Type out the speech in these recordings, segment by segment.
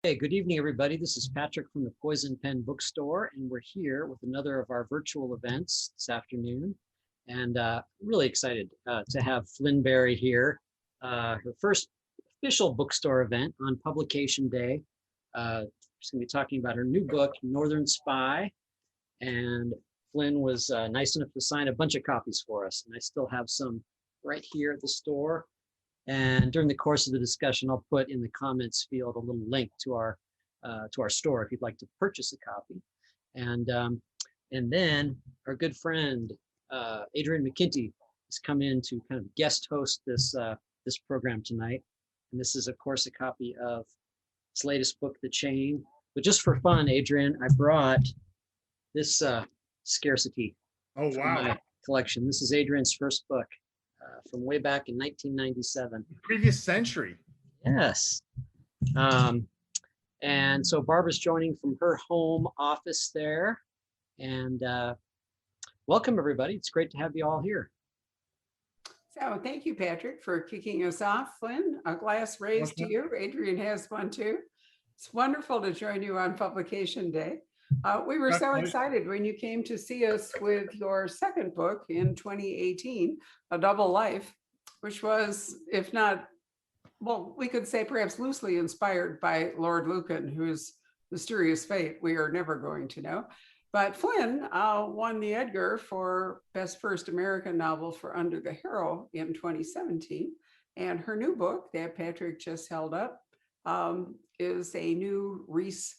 Hey, good evening, everybody. This is Patrick from the Poison Pen Bookstore, and we're here with another of our virtual events this afternoon. And really excited to have Flynn Berry here, her first official bookstore event on publication day. She's going to be talking about her new book, Northern Spy. And Flynn was nice enough to sign a bunch of copies for us, and I still have some right here at the store. And during the course of the discussion, I'll put in the comments field a little link to our store if you'd like to purchase a copy. And and then our good friend Adrian McKinty has come in to kind of guest host this program tonight. And this is, of course, a copy of his latest book, The Chain. But just for fun, Adrian, I brought this Scarcity Oh, from wow. my collection. This is Adrian's first book from way back in 1997. Previous century. Yes. Um, and so Barbara's joining from her home office there. And welcome, everybody. It's great to have you all here. So thank you, Patrick, for kicking us off. Flynn, a glass raised to you. Adrian has one too. It's wonderful to join you on publication day. We were so excited when you came to see us with your second book in 2018, A Double Life, which was, if not, well, we could say perhaps loosely inspired by Lord Lucan, whose mysterious fate we are never going to know. But Flynn won the Edgar for Best First American Novel for Under the Harrow in 2017. And her new book that Patrick just held up is a new Reese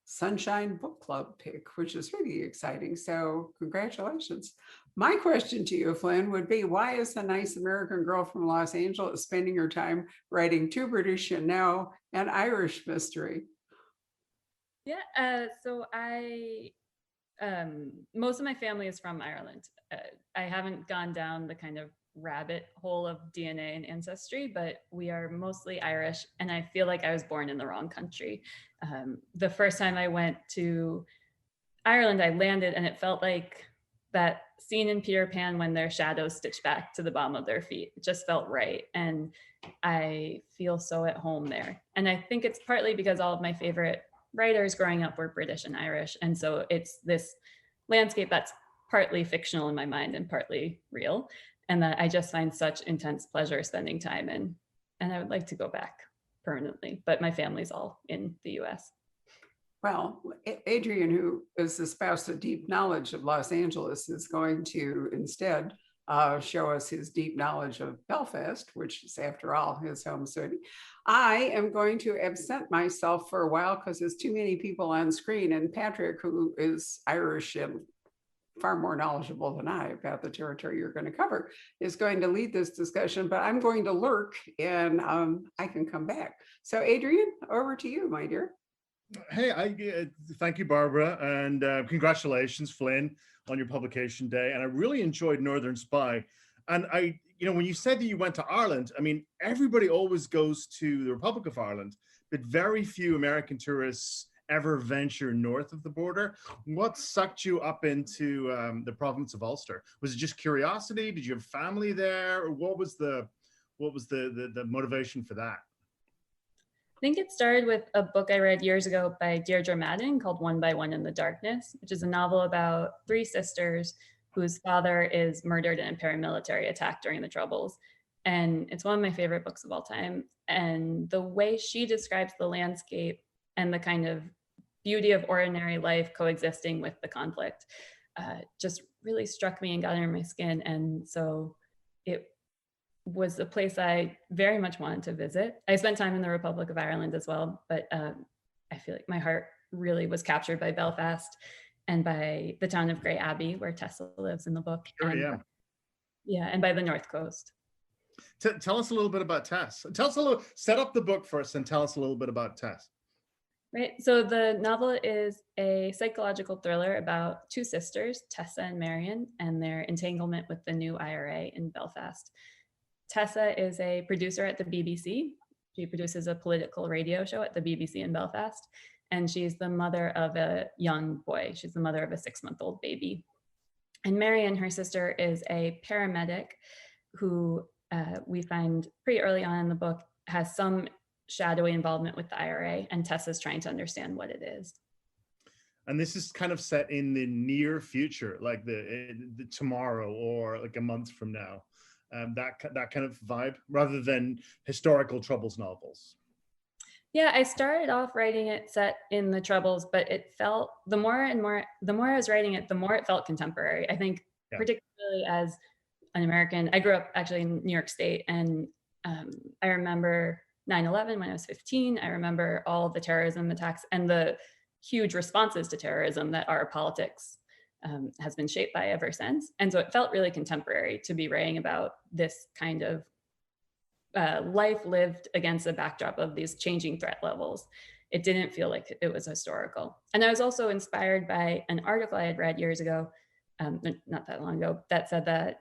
Sunshine Book Club pick, which is really exciting. So congratulations. My question to you, Flynn, would be, why is a nice American girl from Los Angeles spending her time writing two British and now an Irish mystery? Yeah, so most of my family is from Ireland. I haven't gone down the kind of rabbit hole of DNA and ancestry, but we are mostly Irish, and I feel like I was born in the wrong country. The first time I went to Ireland, I landed, and it felt like that scene in Peter Pan when their shadows stitch back to the bottom of their feet. It just felt right, and I feel so at home there. And I think it's partly because all of my favorite writers growing up were British and Irish, and so it's this landscape that's partly fictional in my mind and partly real, and that I just find such intense pleasure spending time in, and I would like to go back permanently, but my family's all in the US. Well, Adrian, who is espoused a deep knowledge of Los Angeles, is going to instead show us his deep knowledge of Belfast, which is, after all, his home city. I am going to absent myself for a while because there's too many people on screen, and Patrick, who is Irish and far more knowledgeable than I about the territory you're going to cover, is going to lead this discussion, but I'm going to lurk and I can come back. So Adrian, over to you, my dear. Hey, thank you, Barbara, and congratulations, Flynn, on your publication day. And I really enjoyed Northern Spy. And when you said that you went to Ireland, I mean, everybody always goes to the Republic of Ireland, but very few American tourists ever venture north of the border. What sucked you up into the province of Ulster? Was it just curiosity? Did you have family there? Or what was the motivation for that? I think it started with a book I read years ago by Deirdre Madden called One by One in the Darkness, which is a novel about three sisters whose father is murdered in a paramilitary attack during the Troubles. And it's one of my favorite books of all time. And the way she describes the landscape and the kind of beauty of ordinary life coexisting with the conflict just really struck me and got under my skin. And so it was a place I very much wanted to visit. I spent time in the Republic of Ireland as well, but I feel like my heart really was captured by Belfast and by the town of Grey Abbey, where Tessa lives in the book. Sure, and, yeah, and by the North Coast. Tell us a little bit about Tess. Set up the book for us and tell us a little bit about Tess. Right, so the novel is a psychological thriller about two sisters, Tessa and Marion, and their entanglement with the new IRA in Belfast. Tessa is a producer at the BBC. She produces a political radio show at the BBC in Belfast, and she's the mother of a young boy. She's the mother of a 6-month-old baby. And Marion, her sister, is a paramedic who we find pretty early on in the book has some shadowy involvement with the IRA, and Tessa's trying to understand what it is. And this is kind of set in the near future, like the tomorrow or like a month from now. That kind of vibe, rather than historical Troubles novels. Yeah, I started off writing it set in the Troubles, but it felt the more I was writing it, the more it felt contemporary. I think, Yeah. particularly as an American, I grew up actually in New York State, and I remember 9/11 when I was 15. I remember all the terrorism attacks and the huge responses to terrorism that our politics has been shaped by ever since. And so it felt really contemporary to be writing about this kind of life lived against the backdrop of these changing threat levels. It didn't feel like it was historical. And I was also inspired by an article I had read years ago, not that long ago, that said that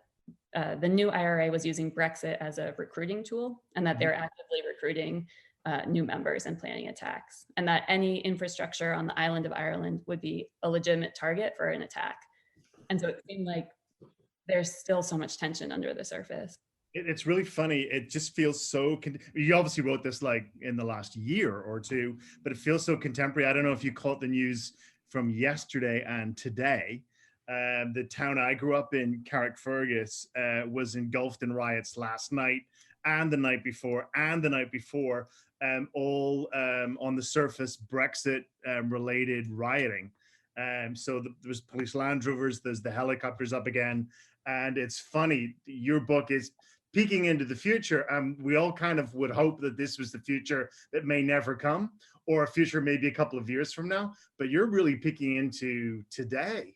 the new IRA was using Brexit as a recruiting tool, and that they're actively recruiting new members and planning attacks, and that any infrastructure on the island of Ireland would be a legitimate target for an attack. And so it seemed like there's still so much tension under the surface. It's really funny. It just feels so, you obviously wrote this like in the last year or two, but it feels so contemporary. I don't know if you caught the news from yesterday and today. The town I grew up in, Carrickfergus, was engulfed in riots last night and the night before and the night before, all on the surface Brexit related rioting. So there's police Land Rovers, there's the helicopters up again. And it's funny, your book is peeking into the future. We all kind of would hope that this was the future that may never come, or a future maybe a couple of years from now, but you're really peeking into today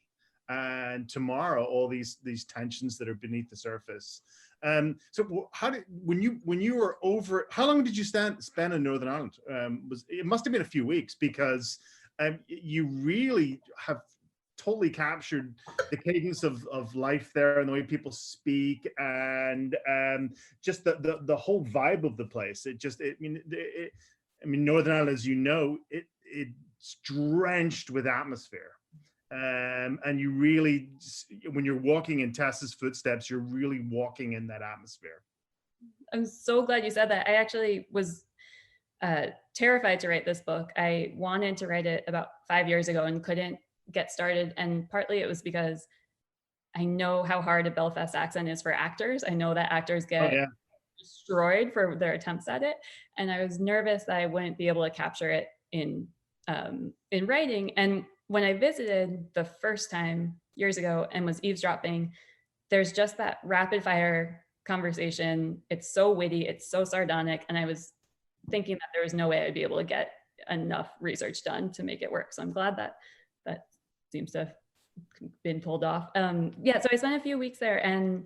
and tomorrow, all these tensions that are beneath the surface. So when you were over, how long did you spend in Northern Ireland? It must have been a few weeks, because you really have totally captured the cadence of life there and the way people speak, and just the whole vibe of the place. I mean, Northern Ireland, as you know, it's drenched with atmosphere. And you really, when you're walking in Tessa's footsteps, you're really walking in that atmosphere. I'm so glad you said that. I actually was terrified to write this book. I wanted to write it about 5 years ago and couldn't get started. And partly it was because I know how hard a Belfast accent is for actors. I know that actors get destroyed for their attempts at it. And I was nervous that I wouldn't be able to capture it in writing. And when I visited the first time years ago and was eavesdropping, there's just that rapid fire conversation. It's so witty, it's so sardonic. And I was thinking that there was no way I'd be able to get enough research done to make it work. So I'm glad that that seems to have been pulled off. Yeah, so I spent a few weeks there, and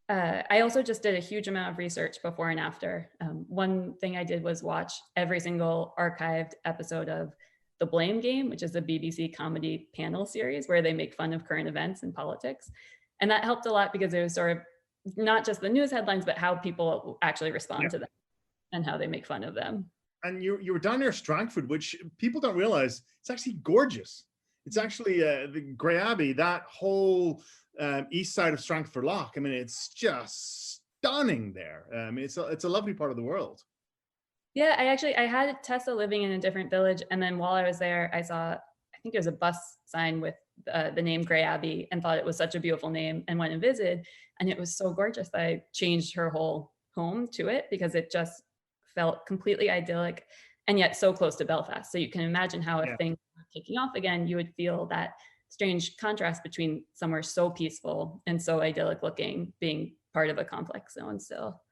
I also just did a huge amount of research before and after. One thing I did was watch every single archived episode of The Blame Game, which is a BBC comedy panel series where they make fun of current events and politics. And that helped a lot because it was sort of not just the news headlines, but how people actually respond to them and how they make fun of them. And you were down near Strangford, which people don't realize it's actually gorgeous. It's actually the Grey Abbey, that whole east side of Strangford Lough. I mean, it's just stunning there. It's a lovely part of the world. Yeah, I had Tessa living in a different village, and then while I was there, I saw, I think it was a bus sign with the name Grey Abbey, and thought it was such a beautiful name, and went and visited, and it was so gorgeous that I changed her whole home to it, because it just felt completely idyllic and yet so close to Belfast. So you can imagine how if things were kicking off again, you would feel that strange contrast between somewhere so peaceful and so idyllic looking being part of a complex zone still.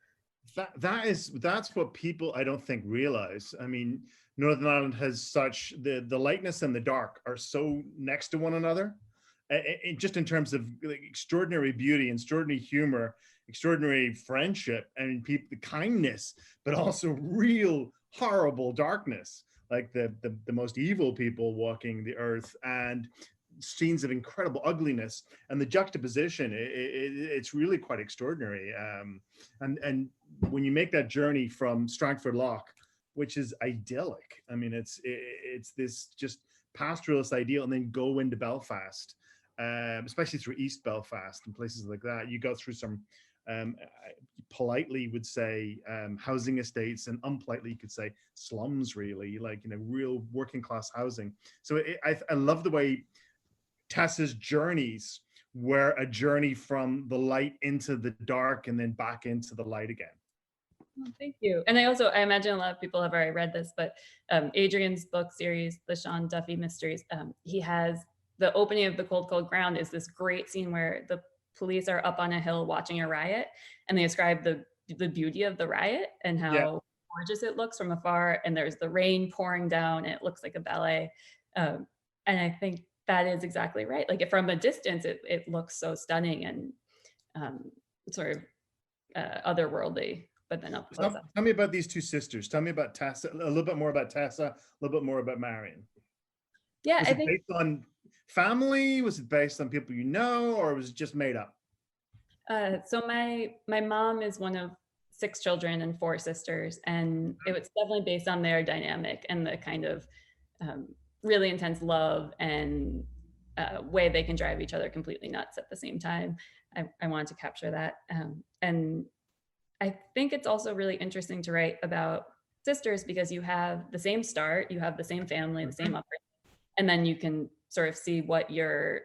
That's what people, I don't think, realize. I mean, Northern Ireland has such, the lightness and the dark are so next to one another, just in terms of extraordinary beauty, extraordinary humor, extraordinary friendship, and people, the kindness, but also real horrible darkness, like the most evil people walking the earth, and scenes of incredible ugliness, and the juxtaposition, it's really quite extraordinary. And when you make that journey from Strangford Lough, which is idyllic, I mean, it's this just pastoralist ideal, and then go into Belfast, especially through East Belfast and places like that, you go through some politely would say housing estates, and unpolitely you could say slums, really, like, you know, real working class housing. So I love the way Tessa's journeys were a journey from the light into the dark and then back into the light again. Oh, thank you. And I imagine a lot of people have already read this, but Adrian's book series, the Sean Duffy Mysteries, he has the opening of The Cold, Cold Ground is this great scene where the police are up on a hill watching a riot, and they describe the beauty of the riot and how gorgeous it looks from afar. And there's the rain pouring down, and it looks like a ballet. And I think that is exactly right. Like from a distance, it looks so stunning and sort of otherworldly. But then up close. Tell me about these two sisters. Tell me about Tessa, a little bit more about Tessa, a little bit more about Marion. Yeah, was it based on family? Was it based on people you know, or was it just made up? So my mom is one of 6 children and 4 sisters, and it was definitely based on their dynamic and the kind of really intense love and way they can drive each other completely nuts at the same time. I wanted to capture that, and I think it's also really interesting to write about sisters because you have the same start, you have the same family, the same upbringing, and then you can sort of see what your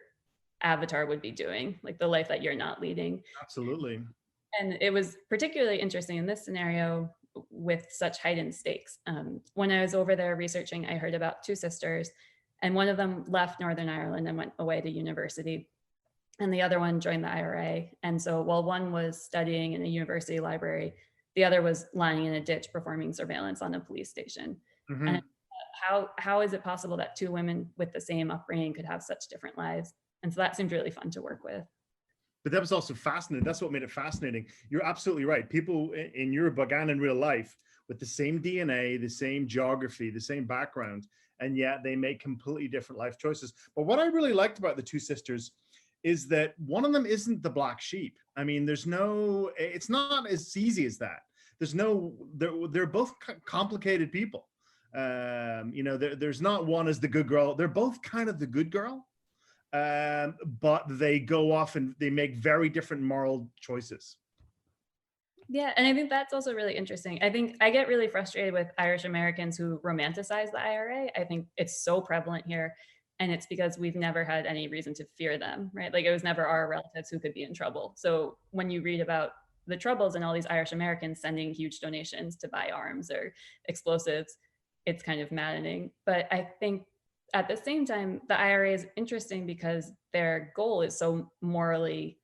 avatar would be doing, like the life that you're not leading. Absolutely. And it was particularly interesting in this scenario with such heightened stakes. When I was over there researching, I heard about 2 sisters, and one of them left Northern Ireland and went away to university, and the other one joined the IRA. And so while one was studying in a university library, the other was lying in a ditch performing surveillance on a police station. Mm-hmm. And how is it possible that 2 women with the same upbringing could have such different lives? And so that seemed really fun to work with. But that was also fascinating. That's what made it fascinating. You're absolutely right. People in your book and in real life with the same DNA, the same geography, the same background, and yet they make completely different life choices. But what I really liked about the 2 sisters is that one of them isn't the black sheep. I mean, it's not as easy as that. They're both complicated people. You know, there's not one as the good girl. They're both kind of the good girl, but they go off and they make very different moral choices. Yeah, and I think that's also really interesting. I think I get really frustrated with Irish Americans who romanticize the IRA. I think it's so prevalent here. And it's because we've never had any reason to fear them, right? Like it was never our relatives who could be in trouble. So when you read about the Troubles and all these Irish Americans sending huge donations to buy arms or explosives, it's kind of maddening. But I think at the same time, the IRA is interesting because their goal is so morally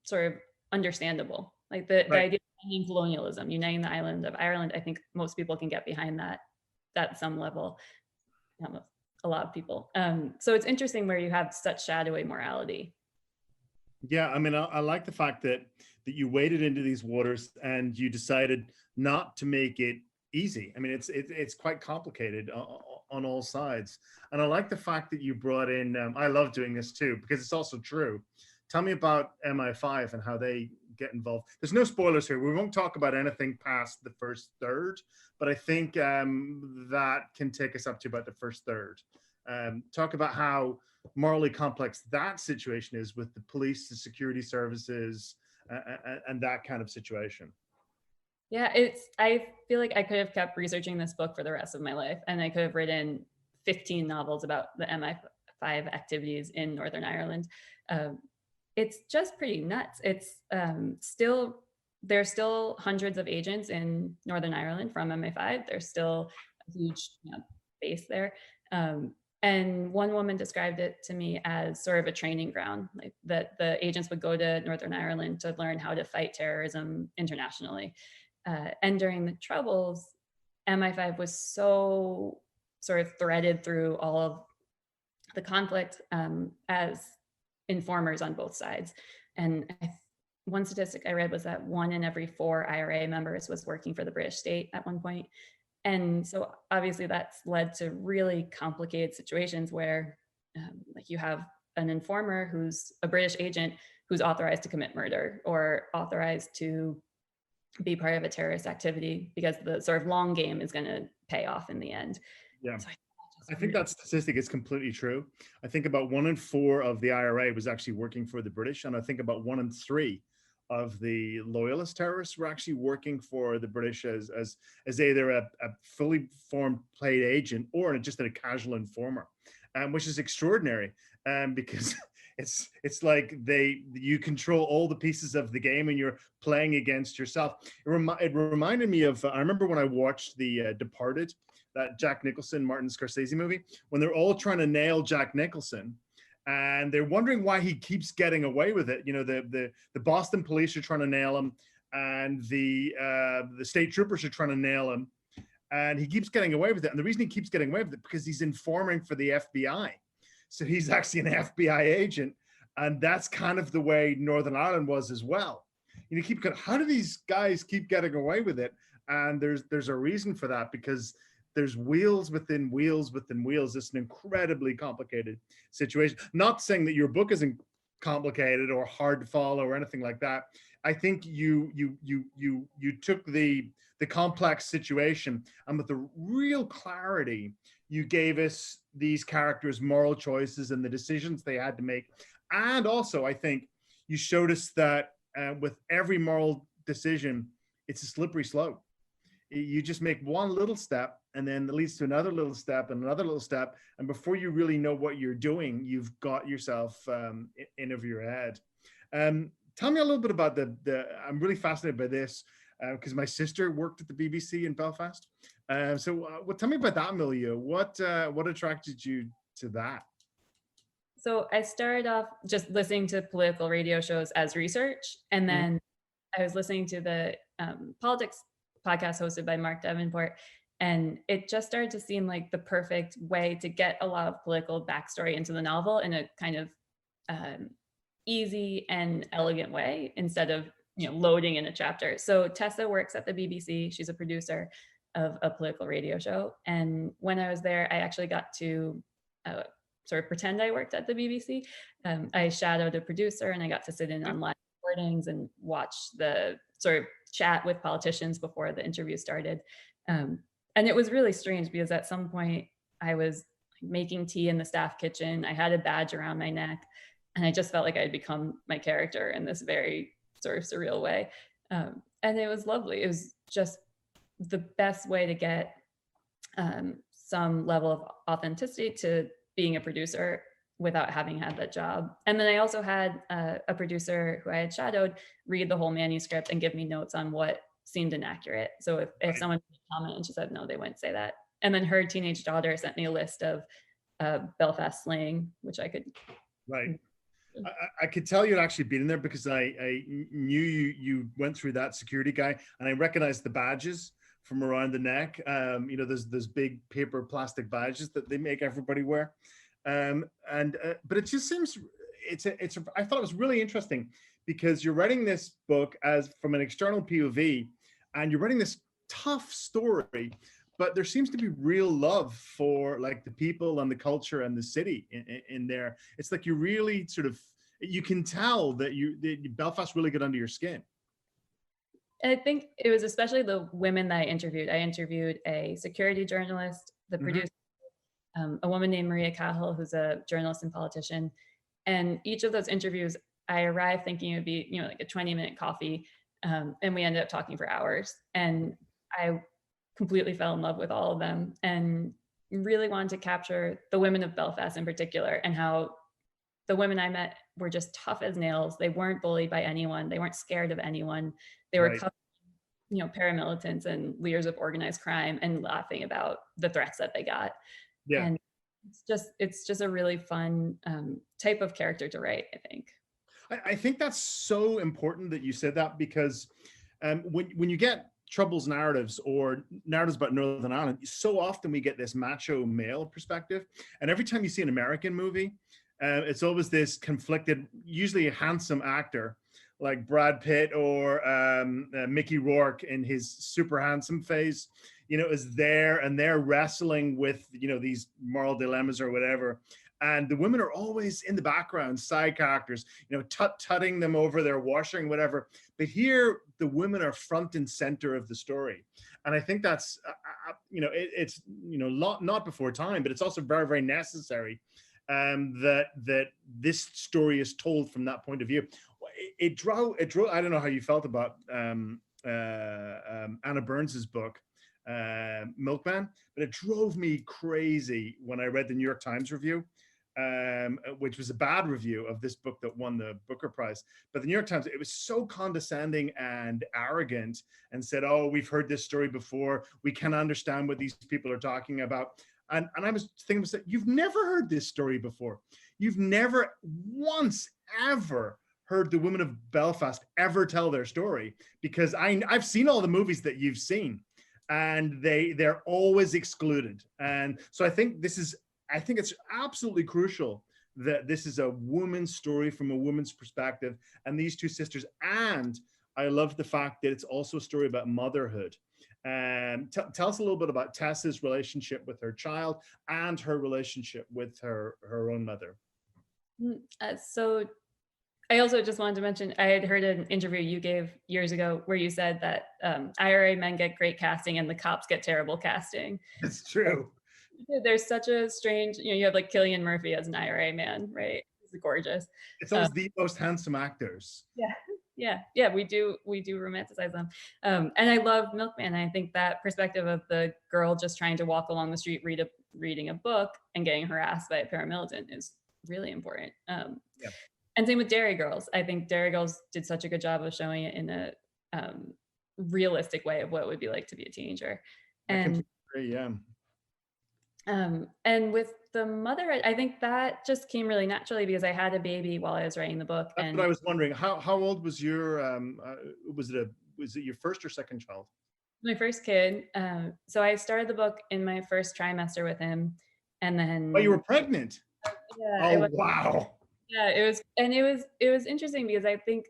sort of understable. Like the idea of ending colonialism, uniting the island of Ireland, I think most people can get behind that at some level. A lot of people. So it's interesting where you have such shadowy morality. Yeah, I mean, I like the fact that you waded into these waters and you decided not to make it easy. I mean, it's quite complicated on all sides. And I like the fact that you brought in, I love doing this too, because it's also true. Tell me about MI5 and how they get involved. There's no spoilers here. We won't talk about anything past the first third, but I think that can take us up to about the first third. Talk about how morally complex that situation is with the police, the security services, and that kind of situation. Yeah, I feel like I could have kept researching this book for the rest of my life, and I could have written 15 novels about the MI5 activities in Northern Ireland. It's just pretty nuts. It's there's still hundreds of agents in Northern Ireland from MI5. There's still a huge base there. And one woman described it to me as sort of a training ground, like that the agents would go to Northern Ireland to learn how to fight terrorism internationally. And during the Troubles, MI5 was so sort of threaded through all of the conflict as informers on both sides. And one statistic I read was that 1 in every 4 IRA members was working for the British state at one point. And so obviously that's led to really complicated situations where like you have an informer who's a British agent who's authorized to commit murder or authorized to be part of a terrorist activity because the sort of long game is going to pay off in the end. Yeah. So I think that statistic is completely true. I think about 1 in 4 of the IRA was actually working for the British, and I think about 1 in 3 of the loyalist terrorists were actually working for the British as either a fully formed paid agent or just a casual informer, which is extraordinary, because it's like you control all the pieces of the game and you're playing against yourself. It reminded me of, I remember when I watched The Departed, that Jack Nicholson, Martin Scorsese movie, when they're all trying to nail Jack Nicholson. And they're wondering why he keeps getting away with it. You know, the Boston police are trying to nail him, and the state troopers are trying to nail him, and he keeps getting away with it. And the reason he keeps getting away with it because he's informing for the FBI. So he's actually an FBI agent, and that's kind of the way Northern Ireland was as well. You know, how do these guys keep getting away with it? And there's a reason for that, because there's wheels within wheels within wheels. It's an incredibly complicated situation. Not saying that your book isn't complicated or hard to follow or anything like that. I think you took the complex situation, and with the real clarity, you gave us these characters' moral choices and the decisions they had to make. And also, I think you showed us that with every moral decision, it's a slippery slope. You just make one little step, and then it leads to another little step and another little step. And before you really know what you're doing, you've got yourself in over your head. Tell me a little bit about I'm really fascinated by this because my sister worked at the BBC in Belfast. Tell me about that milieu. What attracted you to that? So I started off just listening to political radio shows as research. And then I was listening to the politics podcast hosted by Mark Davenport. And it just started to seem like the perfect way to get a lot of political backstory into the novel in a kind of easy and elegant way, instead of loading in a chapter. So Tessa works at the BBC. She's a producer of a political radio show. And when I was there, I actually got to sort of pretend I worked at the BBC. I shadowed a producer, and I got to sit in on live recordings and watch the sort of chat with politicians before the interview started. And it was really strange because at some point I was making tea in the staff kitchen. I had a badge around my neck, and I just felt like I had become my character in this very sort of surreal way. And it was lovely. It was just the best way to get some level of authenticity to being a producer without having had that job. And then I also had a producer who I had shadowed read the whole manuscript and give me notes on what seemed inaccurate. So if someone made a comment and she said, no, they wouldn't say that. And then her teenage daughter sent me a list of Belfast slang, which I could. Right. I could tell you'd actually been in there because I knew you went through that security guy, and I recognized the badges from around the neck. There's big paper plastic badges that they make everybody wear. But it just seems I thought it was really interesting because you're writing this book as from an external POV, and you're writing this tough story, but there seems to be real love for like the people and the culture and the city in there. It's like you really you can tell that Belfast really got under your skin. I think it was especially the women that I interviewed. I interviewed a security journalist, the producer, a woman named Maria Cahill, who's a journalist and politician. And each of those interviews, I arrived thinking it would be, like a 20-minute coffee. And we ended up talking for hours. And I completely fell in love with all of them and really wanted to capture the women of Belfast in particular, and how the women I met were just tough as nails. They weren't bullied by anyone. They weren't scared of anyone. They were paramilitants and leaders of organized crime and laughing about the threats that they got. Yeah. And it's just a really fun type of character to write, I think. I think that's so important that you said that, because when you get Troubles narratives or narratives about Northern Ireland, so often we get this macho male perspective. And every time you see an American movie, it's always this conflicted, usually a handsome actor like Brad Pitt or Mickey Rourke in his super handsome phase, is there, and they're wrestling with, these moral dilemmas or whatever. And the women are always in the background, side characters, tutting them over their washing, whatever. But here, the women are front and center of the story. And I think that's, it's, not before time, but it's also very, very necessary that this story is told from that point of view. it drove. I don't know how you felt about Anna Burns's book, Milkman, but it drove me crazy when I read the New York Times review, which was a bad review of this book that won the Booker Prize. But the New York Times, it was so condescending and arrogant, and said, "Oh, we've heard this story before. We can't understand what these people are talking about." And I was thinking, you've never heard this story before. You've never once ever heard the women of Belfast ever tell their story, because I've seen all the movies that you've seen, and they're always excluded. And so I think it's absolutely crucial that this is a woman's story from a woman's perspective, and these two sisters. And I love the fact that it's also a story about motherhood. And tell us a little bit about Tessa's relationship with her child and her relationship with her own mother. So I also just wanted to mention, I had heard an interview you gave years ago where you said that IRA men get great casting and the cops get terrible casting. It's true. There's such a strange, you have like Cillian Murphy as an IRA man, right? He's gorgeous. It's always the most handsome actors. Yeah, we do romanticize them. And I love Milkman. I think that perspective of the girl just trying to walk along the street, reading a book and getting harassed by a paramilitant is really important. And same with Dairy Girls. I think Dairy Girls did such a good job of showing it in a realistic way of what it would be like to be a teenager. And and with the mother, I think that just came really naturally because I had a baby while I was writing the book. That's what I was wondering. How old was your was it your first or second child? My first kid. So I started the book in my first trimester with him, and then. Oh, you were pregnant. Yeah. Oh, wow. Yeah, it was interesting because I think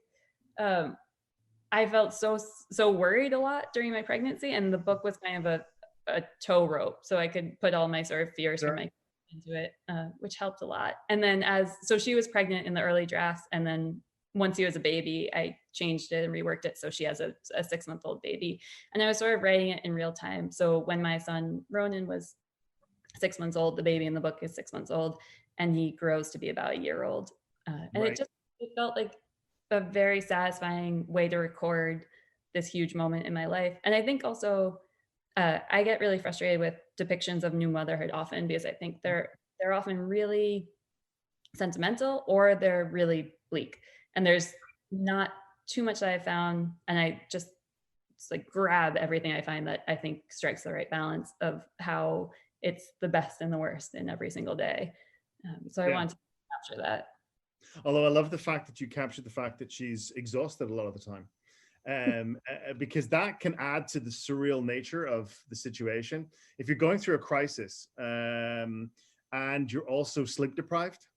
I felt so worried a lot during my pregnancy, and the book was kind of a tow rope, so I could put all my sort of fears from my kid into it, which helped a lot. And then so she was pregnant in the early drafts, and then once he was a baby, I changed it and reworked it so she has a 6-month-old baby, and I was sort of writing it in real time. So when my son Ronan was 6 months old, the baby in the book is 6 months old, and he grows to be about a year old. And right. it felt like a very satisfying way to record this huge moment in my life. And I think also I get really frustrated with depictions of new motherhood often because I think they're often really sentimental or they're really bleak. And there's not too much that I found, and I just like grab everything I find that I think strikes the right balance of how it's the best and the worst in every single day. So I want to capture that. Although I love the fact that you captured the fact that she's exhausted a lot of the time, because that can add to the surreal nature of the situation. If you're going through a crisis and you're also sleep deprived,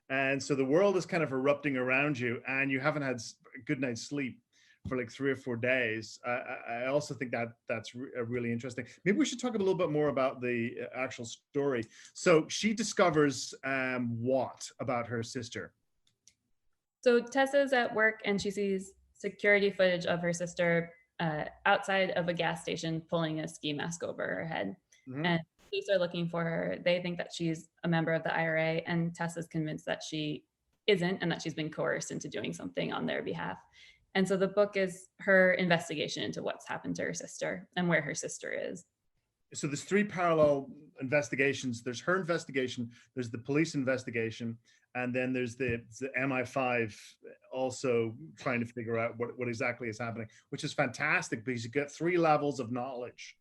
and so the world is kind of erupting around you and you haven't had a good night's sleep for like 3 or 4 days, I also think that's really interesting. Maybe we should talk a little bit more about the actual story. So she discovers what about her sister? So Tessa's at work and she sees security footage of her sister outside of a gas station pulling a ski mask over her head. Mm-hmm. And police are looking for her. They think that she's a member of the IRA, and Tessa's convinced that she isn't and that she's been coerced into doing something on their behalf. And so the book is her investigation into what's happened to her sister and where her sister is. So there's 3 parallel investigations. There's her investigation, there's the police investigation, and then there's the MI5 also trying to figure out what exactly is happening, which is fantastic because you get 3 levels of knowledge.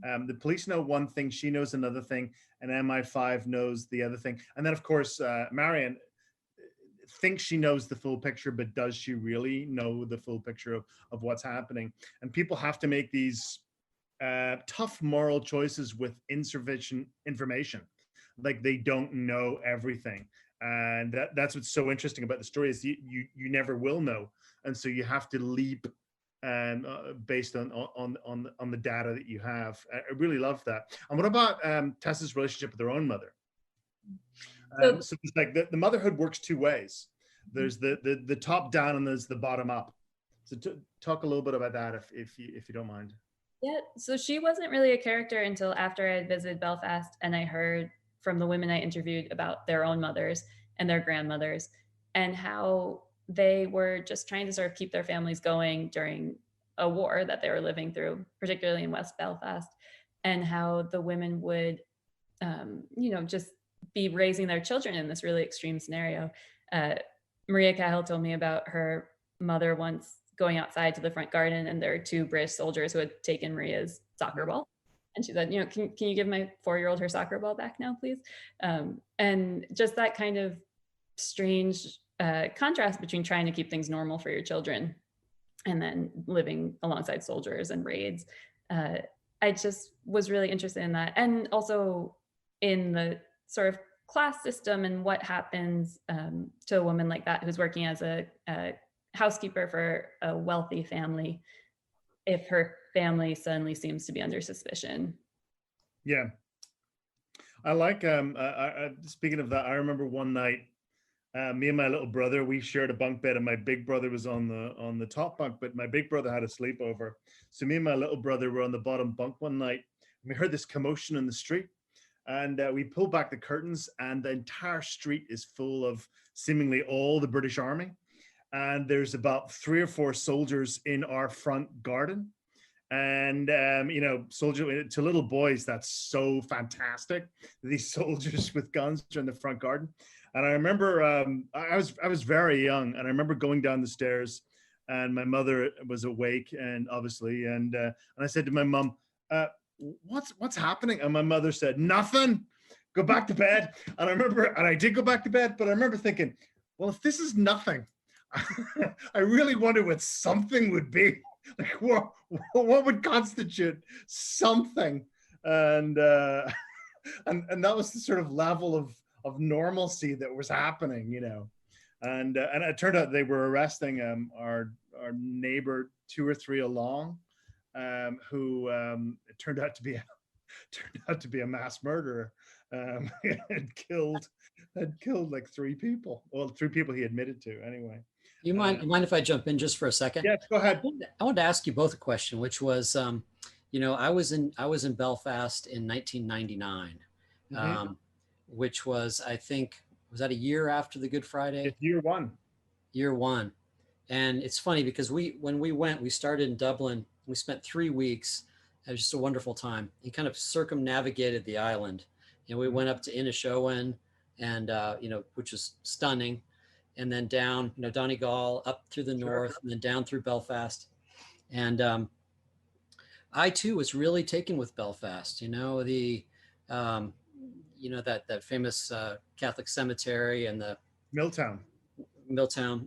The police know one thing, she knows another thing, and MI5 knows the other thing. And then, of course, Marion thinks she knows the full picture, but does she really know the full picture of what's happening? And people have to make these tough moral choices with insufficient information. Like they don't know everything. And that's what's so interesting about the story is you never will know. And so you have to leap and based on the data that you have. I really love that. And what about Tessa's relationship with her own mother? So it's like the motherhood works 2 ways. There's the top down and there's the bottom up. So talk a little bit about that if you don't mind. Yeah, so she wasn't really a character until after I had visited Belfast and I heard from the women I interviewed about their own mothers and their grandmothers and how they were just trying to sort of keep their families going during a war that they were living through, particularly in West Belfast, and how the women would, just be raising their children in this really extreme scenario. Uh, Maria Cahill told me about her mother once going outside to the front garden, and there were two British soldiers who had taken Maria's soccer ball. And she said, can you give my 4-year-old her soccer ball back now, please? And just that kind of strange contrast between trying to keep things normal for your children and then living alongside soldiers and raids. I just was really interested in that. And also in the sort of class system and what happens to a woman like that who's working as a housekeeper for a wealthy family if her family suddenly seems to be under suspicion. Yeah. I like, speaking of that, I remember one night, me and my little brother, we shared a bunk bed, and my big brother was on the top bunk, but my big brother had a sleepover. So me and my little brother were on the bottom bunk one night, and we heard this commotion in the street, and we pulled back the curtains, and the entire street is full of seemingly all the British Army. And there's about 3 or 4 soldiers in our front garden. And, soldier to little boys, that's so fantastic. These soldiers with guns are in the front garden. And I remember I was very young, and I remember going down the stairs, and my mother was awake, and obviously, and I said to my mom, what's happening? And my mother said, nothing, go back to bed. And I remember, and I did go back to bed, but I remember thinking, well, if this is nothing, I really wonder what something would be. Like, what would constitute something? And and that was the sort of level of normalcy that was happening, and it turned out they were arresting our neighbor 2 or 3 along, who it turned out to be a mass murderer. Had killed like 3 people. Well, 3 people he admitted to anyway. You mind if I jump in just for a second? Yes, go ahead. I wanted to ask you both a question, which was, I was in Belfast in 1999, which was, I think, was that a year after the Good Friday? It's year one. Year one. And it's funny because when we went, we started in Dublin. We spent 3 weeks. It was just a wonderful time. And kind of circumnavigated the island. We went up to Inishowen, and which was stunning, and then down, Donegal, up through the north, and then down through Belfast. And I too was really taken with Belfast. The that famous Catholic cemetery, and the Milltown,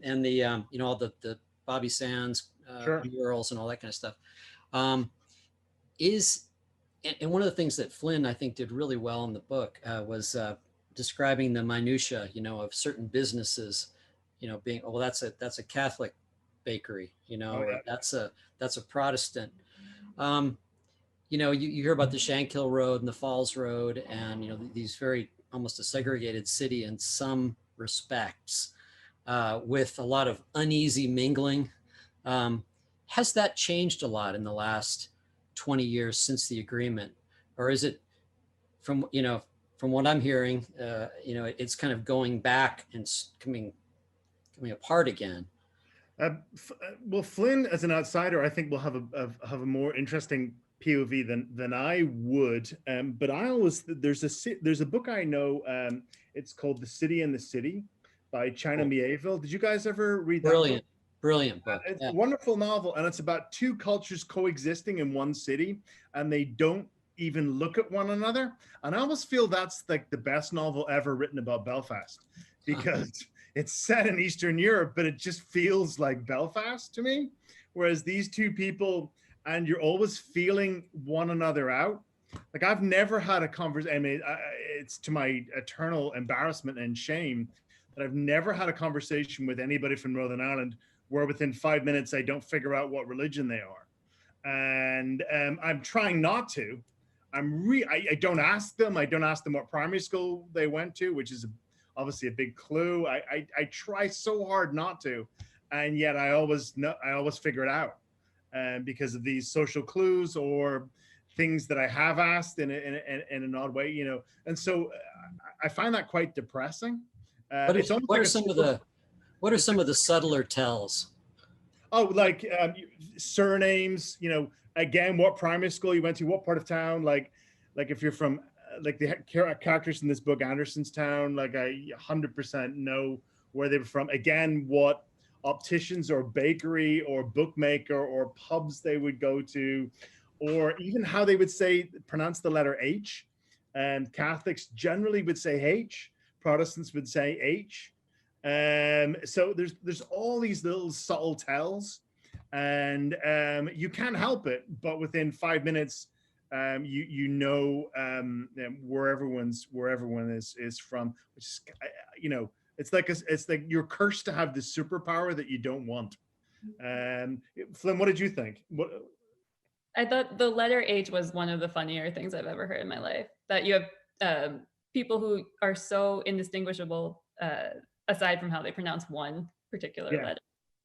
and the all the Bobby Sands murals and all that kind of stuff. And one of the things that Flynn, I think, did really well in the book was describing the minutia, of certain businesses, being, oh, well, that's a Catholic bakery, or that's a Protestant. You hear about the Shankill Road and the Falls Road, and these very almost a segregated city in some respects, with a lot of uneasy mingling. Has that changed a lot in the last 20 years since the agreement, or is it from what I'm hearing, it's kind of going back and coming apart again? Well, Flynn, as an outsider, I think will have a more interesting POV than I would. But there's a book I know. It's called The City and the City by China Mieville. Did you guys ever read that? Brilliant book. It's a wonderful novel, and it's about 2 cultures coexisting in one city, and they don't even look at one another. And I almost feel that's like the best novel ever written about Belfast, because it's set in Eastern Europe, but it just feels like Belfast to me. Whereas these 2 people, and you're always feeling one another out. Like, I've never had a conversation. I mean, it's to my eternal embarrassment and shame that I've never had a conversation with anybody from Northern Ireland where within 5 minutes I don't figure out what religion they are. And I'm trying not to. I don't ask them. I don't ask them what primary school they went to, which is obviously a big clue. I try so hard not to, and yet I always figure it out, because of these social clues or things that I have asked in an odd way, And so I find that quite depressing. What What are some of the subtler tells? Oh, like surnames, again, what primary school you went to, what part of town, like if you're from, like the characters in this book, Anderson's town, like I 100% know where they were from. Again, what opticians or bakery or bookmaker or pubs they would go to, or even how they would pronounce the letter H. And Catholics generally would say H, Protestants would say H. So there's all these little subtle tells, and you can't help it, but within 5 minutes, you know where everyone is from, which is, it's like you're cursed to have this superpower that you don't want. Flynn, what did you think? I thought the letter H was one of the funnier things I've ever heard in my life. That you have people who are so indistinguishable, aside from how they pronounce one particular letter.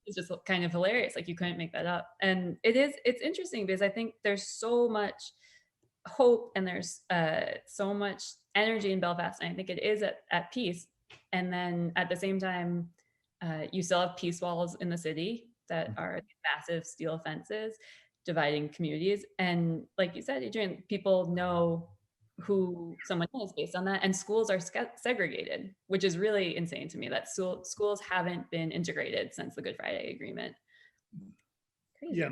It's just kind of hilarious. Like you couldn't make that up. And it's interesting because I think there's so much hope and there's so much energy in Belfast. And I think it is at peace. And then at the same time, you still have peace walls in the city that are massive steel fences dividing communities. And like you said, Adrian, people know who someone is based on that. And schools are segregated, which is really insane to me that schools haven't been integrated since the Good Friday Agreement. Crazy. Yeah.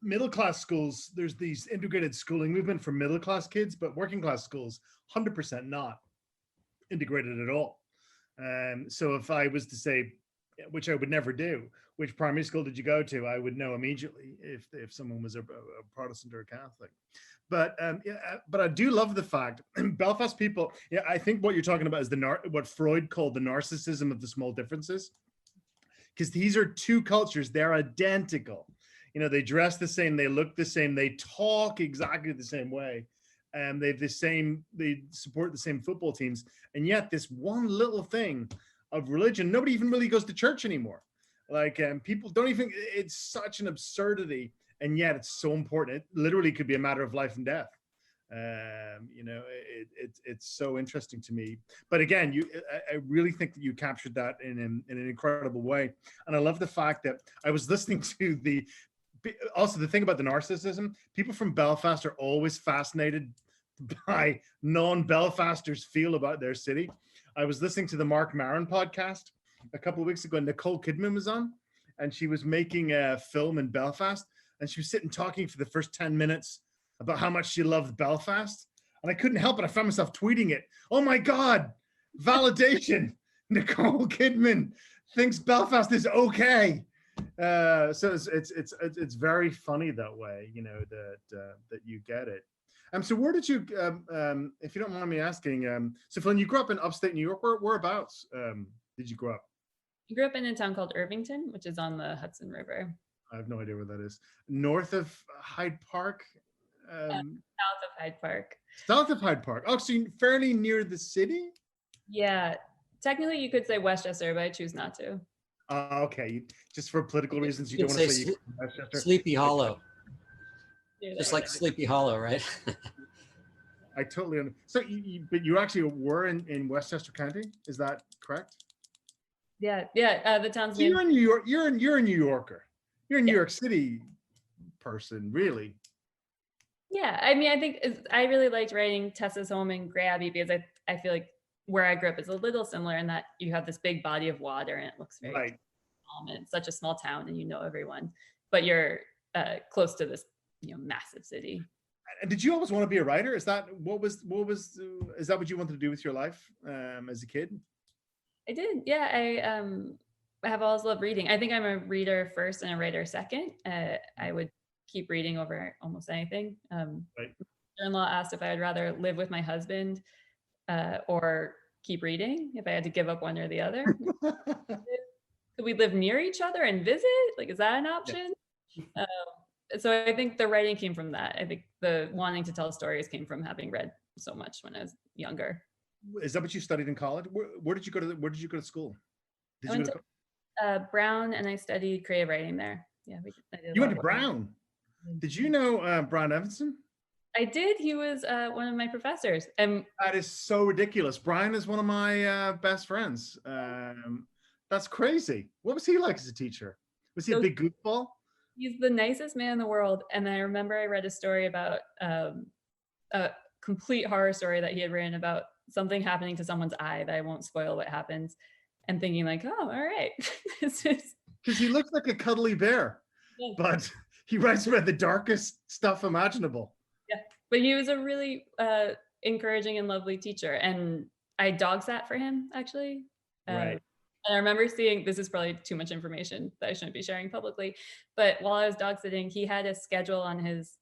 Middle class schools, there's these integrated schooling movement for middle class kids, but working class schools, 100% not integrated at all. So if I was to say, which I would never do, which primary school did you go to, I would know immediately if someone was a Protestant or a Catholic. But but I do love the fact Belfast people. Yeah, I think what you're talking about is what Freud called the narcissism of the small differences, because these are two cultures. They're identical. They dress the same, they look the same, they talk exactly the same way, and they support the same football teams, and yet this one little thing of religion, nobody even really goes to church anymore. Like people don't even. It's such an absurdity. And yet it's so important. It literally could be a matter of life and death. It's so interesting to me. But again, I really think that you captured that in an incredible way. And I love the fact that I was listening to the thing about the narcissism. People from Belfast are always fascinated by non-Belfasters feel about their city. I was listening to the Mark Maron podcast a couple of weeks ago, and Nicole Kidman was on, and she was making a film in Belfast. And she was sitting talking for the first 10 minutes about how much she loved Belfast. And I couldn't help it. I found myself tweeting it. Oh my God, validation. Nicole Kidman thinks Belfast is okay. So it's very funny that way, that you get it. So where did you, if you don't mind me asking, so Flynn, you grew up in upstate New York. Whereabouts did you grow up? I grew up in a town called Irvington, which is on the Hudson River. I have no idea where that is. North of Hyde Park? South of Hyde Park. South of Hyde Park. Oh, so you're fairly near the city? Yeah. Technically, you could say Westchester, but I choose not to. Okay. Just for political reasons, you don't want to say Westchester? Sleepy Hollow. Just like Sleepy Hollow, right? I totally understand. So, but you actually were in Westchester County? Is that correct? Yeah. The town's name. You're in New York. You're a New Yorker. You're a New York City person, really. Yeah, I mean, I think I really liked writing Tessa's Home and Grey Abbey because I feel like where I grew up is a little similar in that you have this big body of water and it looks very calm, and it's such a small town and you know everyone, but you're close to this massive city. And did you always want to be a writer? Is that is that what you wanted to do with your life as a kid? I did. Yeah, I have always loved reading. I think I'm a reader first and a writer second. I would keep reading over almost anything. My mother-in-law asked if I would rather live with my husband or keep reading, if I had to give up one or the other. Could we live near each other and visit? Like, is that an option? Yeah. So I think the writing came from that. I think the wanting to tell stories came from having read so much when I was younger. Is that what you studied in college? Where did you go to school? I went to Brown, and I studied creative writing there. Yeah, you went to Brown. Did you know Brian Evanson? I did. He was one of my professors. And that is so ridiculous. Brian is one of my best friends. That's crazy. What was he like as a teacher? Was he a So big goofball? he's the nicest man in the world. And I remember I read a story about a complete horror story that he had written about something happening to someone's eye that I won't spoil what happens, and thinking like, oh, all right. This is Because he looks like a cuddly bear, yeah. but he writes about the darkest stuff imaginable. Yeah. But he was a really encouraging and lovely teacher. And I dog sat for him actually. Right. And I remember seeing, this is probably too much information that I shouldn't be sharing publicly, but while I was dog sitting, he had a schedule on his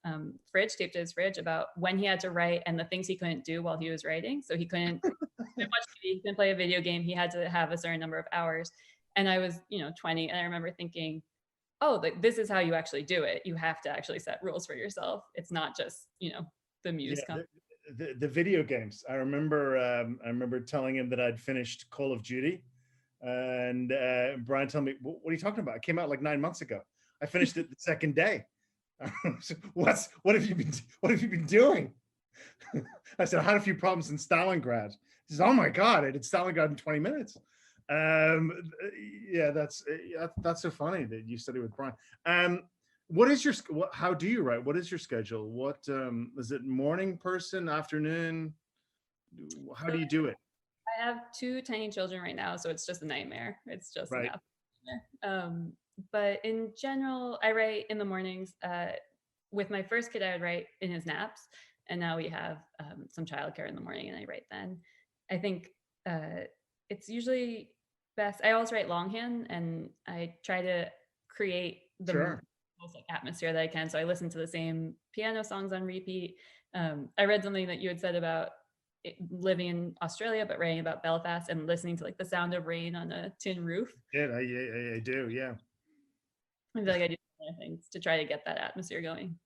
fridge, taped to his fridge, about when he had to write and the things he couldn't do while he was writing. So he couldn't watch TV, he couldn't play a video game. He had to have a certain number of hours. And I was, 20, and I remember thinking, oh, like this is how you actually do it. You have to actually set rules for yourself. It's not just, the muse comes. The video games. I remember telling him that I'd finished Call of Duty, and Brian told me, "What are you talking about? It came out like 9 months ago. I finished it the second day." What have you been doing? I said, I had a few problems in Stalingrad. He says, oh my God, I did Stalingrad in 20 minutes. Yeah, that's so funny that you study with Brian. What is your, how do you write? What is your schedule? What, is it morning person, afternoon? How do you do it? I have 2 tiny children right now, so it's just a nightmare. It's just Right. an nightmare. But in general, I write in the mornings. With my first kid, I would write in his naps, and now we have some childcare in the morning, and I write then. I think it's usually best. I always write longhand, and I try to create the Sure. most like atmosphere that I can. So I listen to the same piano songs on repeat. I read something that you had said about living in Australia, but writing about Belfast and listening to like the sound of rain on a tin roof. Yeah, I do. Yeah. I feel like I do things to try to get that atmosphere going.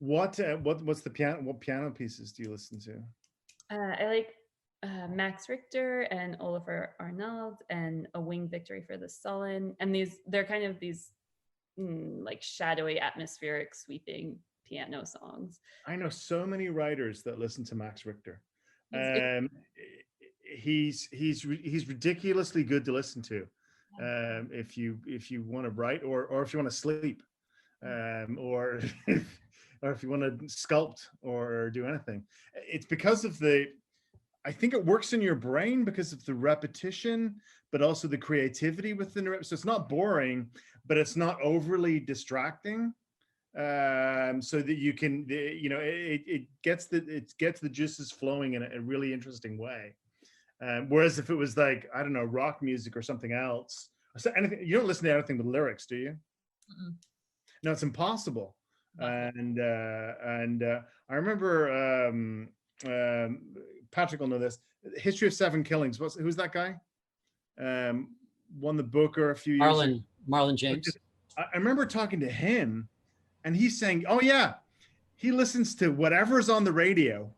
What's the piano? What piano pieces do you listen to? I like Max Richter and Olafur Arnalds and A Winged Victory for the Sullen. And they're kind of these like shadowy, atmospheric, sweeping piano songs. I know so many writers that listen to Max Richter. He's ridiculously good to listen to. If you want to write or if you want to sleep, or or if you want to sculpt or do anything. It's because of I think it works in your brain because of the repetition, but also the creativity within it. So it's not boring, but it's not overly distracting. So that you can, it gets the juices flowing in a really interesting way. Whereas if it was like, I don't know, rock music or something else, anything, you don't listen to anything with lyrics, do you? Mm-mm. No, it's impossible. And I remember Patrick will know this. History of Seven Killings. Who's that guy? Won the Booker a few years ago. Marlon James. I remember talking to him, and he's saying, "Oh yeah, he listens to whatever's on the radio,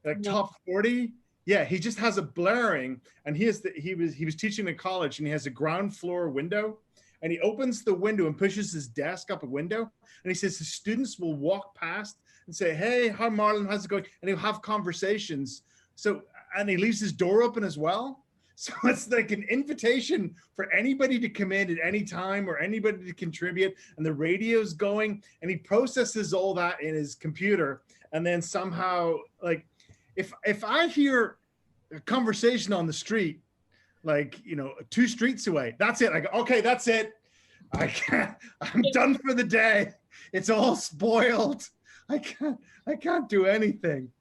like top 40." Yeah, he just has a blaring, and he was teaching in college, and he has a ground floor window, and he opens the window and pushes his desk up a window, and he says the students will walk past and say, "Hey, hi Marlon, how's it going?" And he'll have conversations. So, and he leaves his door open as well. So it's like an invitation for anybody to come in at any time or anybody to contribute, and the radio's going, and he processes all that in his computer, and then somehow, like, if I hear a conversation on the street, like, 2 streets away, that's it. I go, okay, that's it. I'm done for the day. It's all spoiled. I can't do anything.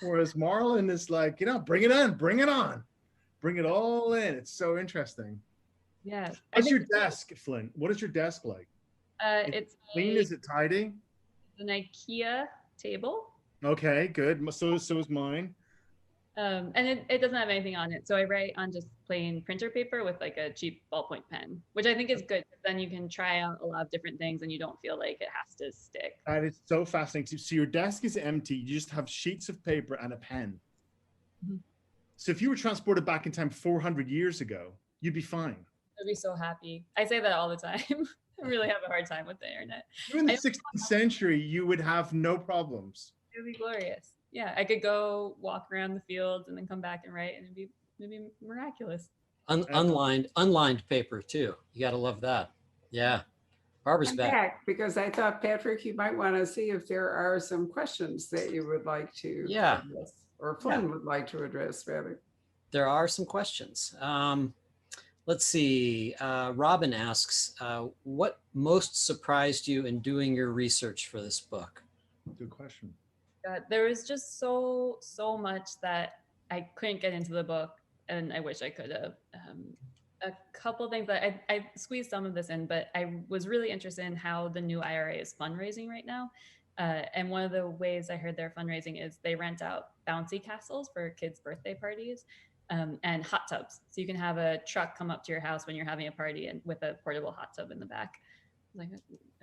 Whereas Marlon is like, bring it on, bring it on. Bring it all in. It's so interesting. Yeah. What's your desk, Flynn? What is your desk like? It's clean. Is it tidy? It's an IKEA table. Okay, good. So is mine. And it doesn't have anything on it. So I write on just plain printer paper with like a cheap ballpoint pen, which I think is good. Then you can try out a lot of different things and you don't feel like it has to stick. That is so fascinating. So your desk is empty. You just have sheets of paper and a pen. Mm-hmm. So if you were transported back in time 400 years ago, you'd be fine. I'd be so happy. I say that all the time. I really have a hard time with the internet. In the 16th century, you would have no problems. It would be glorious. Yeah, I could go walk around the fields and then come back and write, and it'd be miraculous. Unlined paper too. You got to love that. Yeah. Barbara's I'm back. back because I thought, Patrick, you might want to see if there are some questions that you would like to Yeah. address, or Yeah. Flynn would like to address, rather. There are some questions. Let's see. Robin asks, what most surprised you in doing your research for this book? Good question. There was just so much that I couldn't get into the book, and I wish I could have. A couple things that I squeezed some of this in, but I was really interested in how the new IRA is fundraising right now. And one of the ways I heard they're fundraising is they rent out bouncy castles for kids' birthday parties, and hot tubs. So you can have a truck come up to your house when you're having a party and with a portable hot tub in the back. Like,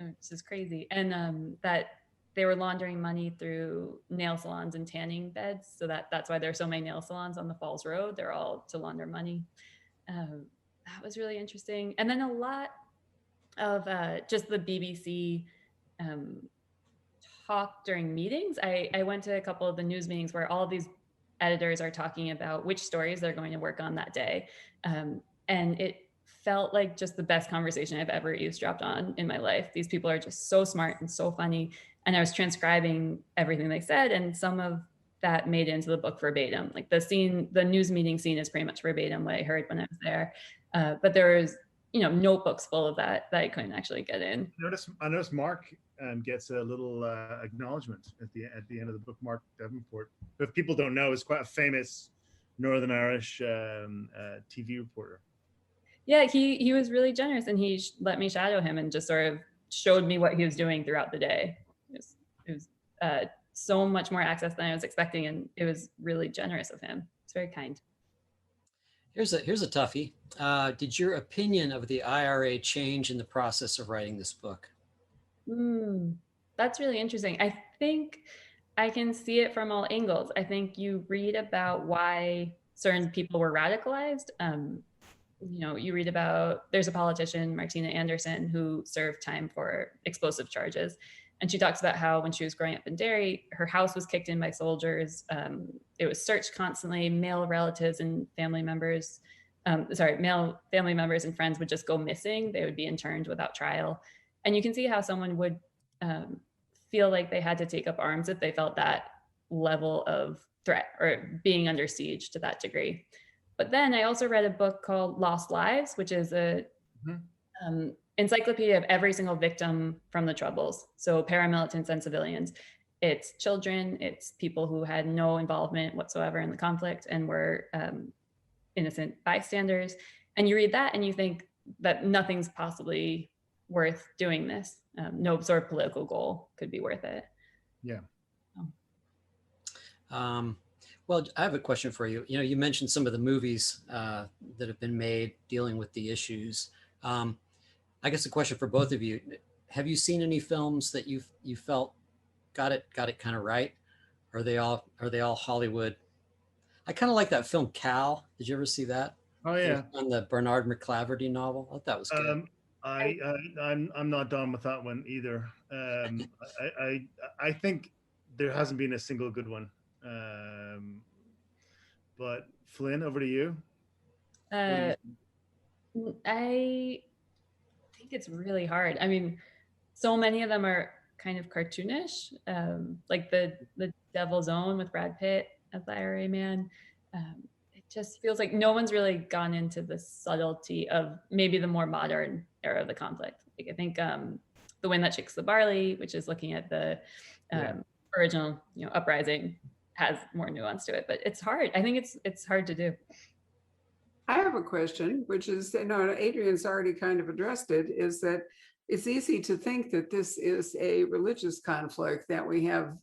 oh, this is crazy. And that they were laundering money through nail salons and tanning beds. So that's why there's so many nail salons on the Falls Road. They're all to launder money. That was really interesting. And then a lot of just the BBC talk during meetings. I went to a couple of the news meetings where all of these editors are talking about which stories they're going to work on that day. And it felt like just the best conversation I've ever eavesdropped on in my life. These people are just so smart and so funny. And I was transcribing everything they said, and some of that made it into the book verbatim. Like the news meeting scene is pretty much verbatim what I heard when I was there. But there was, notebooks full of that I couldn't actually get in. I noticed Mark gets a little acknowledgement at the end of the book. Mark Davenport, but if people don't know, is quite a famous Northern Irish TV reporter. Yeah, he was really generous, and he let me shadow him and just sort of showed me what he was doing throughout the day. It was so much more access than I was expecting, and it was really generous of him. It's very kind. Here's a toughie. Did your opinion of the IRA change in the process of writing this book? That's really interesting. I think I can see it from all angles. I think you read about why certain people were radicalized. You read about, there's a politician, Martina Anderson, who served time for explosive charges. And she talks about how when she was growing up in Derry, her house was kicked in by soldiers. It was searched constantly. Male relatives and family members, male family members and friends would just go missing. They would be interned without trial. And you can see how someone would feel like they had to take up arms if they felt that level of threat or being under siege to that degree. But then I also read a book called Lost Lives, which is a encyclopedia of every single victim from the Troubles. So paramilitants and civilians. It's children, it's people who had no involvement whatsoever in the conflict and were innocent bystanders. And you read that and you think that nothing's possibly worth doing this. No sort of political goal could be worth it. Yeah. Well, I have a question for you. You mentioned some of the movies that have been made dealing with the issues. I guess a question for both of you: have you seen any films that you felt got it kind of right? Are they all Hollywood? I kind of like that film Cal. Did you ever see that? Oh yeah, on the Bernard McClaverty novel. I thought that was good. I'm not done with that one either. I think there hasn't been a single good one. But Flynn, over to you. I think it's really hard. I mean, so many of them are kind of cartoonish, like the Devil's Own with Brad Pitt as the IRA man. It just feels like no one's really gone into the subtlety of maybe the more modern era of the conflict. Like I think The Wind That Shakes the Barley, which is looking at the original, uprising, has more nuance to it. But it's hard. I think it's hard to do. I have a question, which is, Adrian's already kind of addressed it, is that it's easy to think that this is a religious conflict, that we have,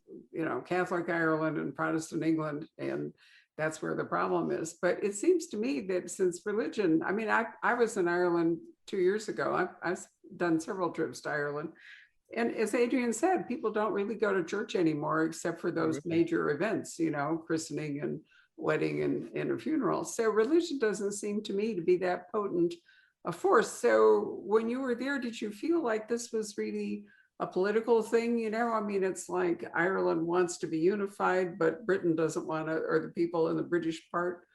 Catholic Ireland and Protestant England, and that's where the problem is. But it seems to me that since religion, I was in Ireland 2 years ago. I've done several trips to Ireland. And as Adrian said, people don't really go to church anymore, except for those major events, christening and wedding and a funeral. So religion doesn't seem to me to be that potent a force. So when you were there, did you feel like this was really a political thing? It's like Ireland wants to be unified, but Britain doesn't want to, or the people in the British part,